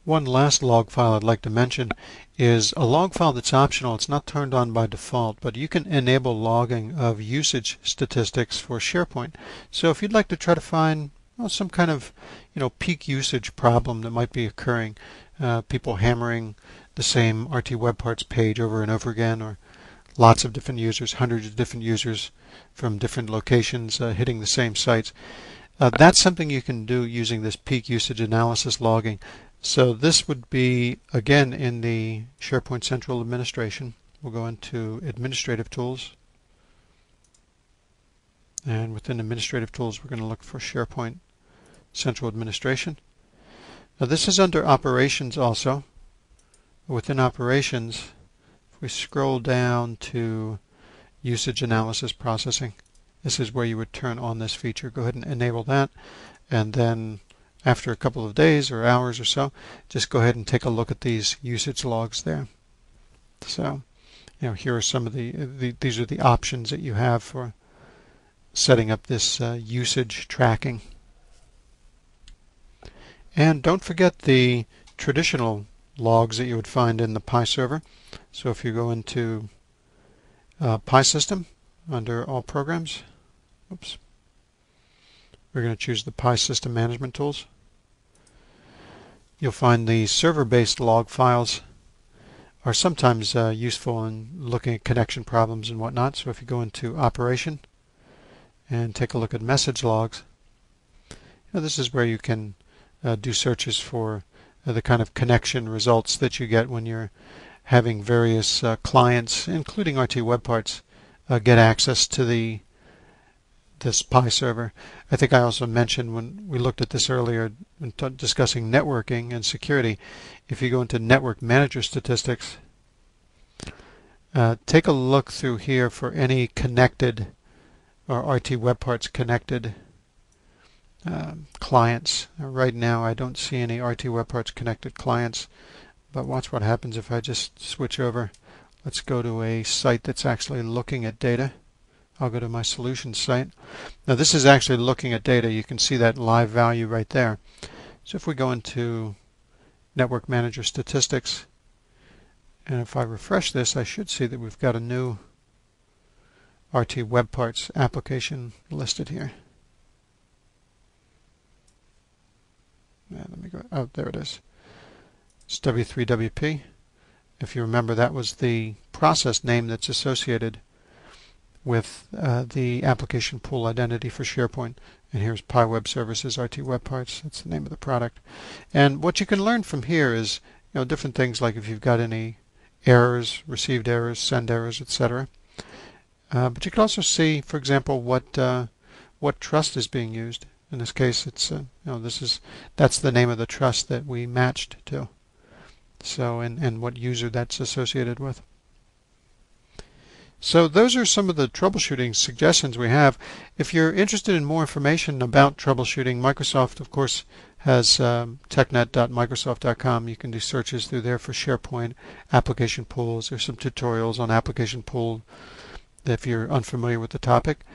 One last log file I'd like to mention is a log file that's optional. It's not turned on by default, but you can enable logging of usage statistics for SharePoint. So if you'd like to try to find some kind of peak usage problem that might be occurring, people hammering the same RT WebParts page over and over again, or lots of different users, hundreds of different users from different locations hitting the same sites. That's something you can do using this peak usage analysis logging. So this would be, again, in the SharePoint Central Administration. We'll go into Administrative Tools. And within Administrative Tools, we're going to look for SharePoint Central Administration. Now this is under Operations also. Within Operations, if we scroll down to Usage Analysis Processing, this is where you would turn on this feature. Go ahead and enable that, and then after a couple of days or hours or so, just go ahead and take a look at these usage logs there. So, here are some of these are the options that you have for setting up this usage tracking. And don't forget the traditional logs that you would find in the Pi server. So if you go into Pi System under All Programs, we're going to choose the Pi System Management Tools. You'll find the server-based log files are sometimes useful in looking at connection problems and whatnot. So if you go into Operation and take a look at message logs, this is where you can do searches for the kind of connection results that you get when you're having various clients, including RT WebParts, get access to this Pi server. I think I also mentioned when we looked at this earlier when discussing networking and security, if you go into Network Manager Statistics, take a look through here for any connected or RT WebParts connected clients. Right now I don't see any RT WebParts connected clients, but watch what happens if I just switch over. Let's go to a site that's actually looking at data. I'll go to my solutions site. Now this is actually looking at data. You can see that live value right there. So if we go into Network Manager Statistics, and if I refresh this, I should see that we've got a new RT WebParts application listed here. Let me go. Oh, there it is. It's W3WP. If you remember, that was the process name that's associated with the application pool identity for SharePoint. And here's Pi Web Services RT WebParts. That's the name of the product. And what you can learn from here is different things, like if you've got any errors, received errors, send errors, etc. But you can also see, for example, what trust is being used. In this case, it's that's the name of the trust that we matched to. So and what user that's associated with. So those are some of the troubleshooting suggestions we have. If you're interested in more information about troubleshooting, Microsoft, of course, has technet.microsoft.com. You can do searches through there for SharePoint application pools. There's some tutorials on application pool if you're unfamiliar with the topic.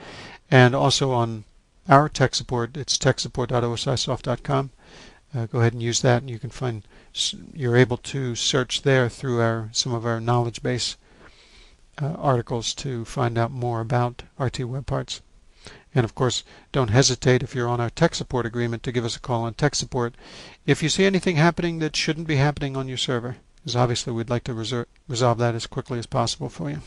And also on our tech support, it's techsupport.osisoft.com. Go ahead and use that, and you can find, you're able to search there through some of our knowledge base articles to find out more about RT WebParts. And of course, don't hesitate, if you're on our tech support agreement, to give us a call on tech support if you see anything happening that shouldn't be happening on your server, because obviously we'd like to resolve that as quickly as possible for you.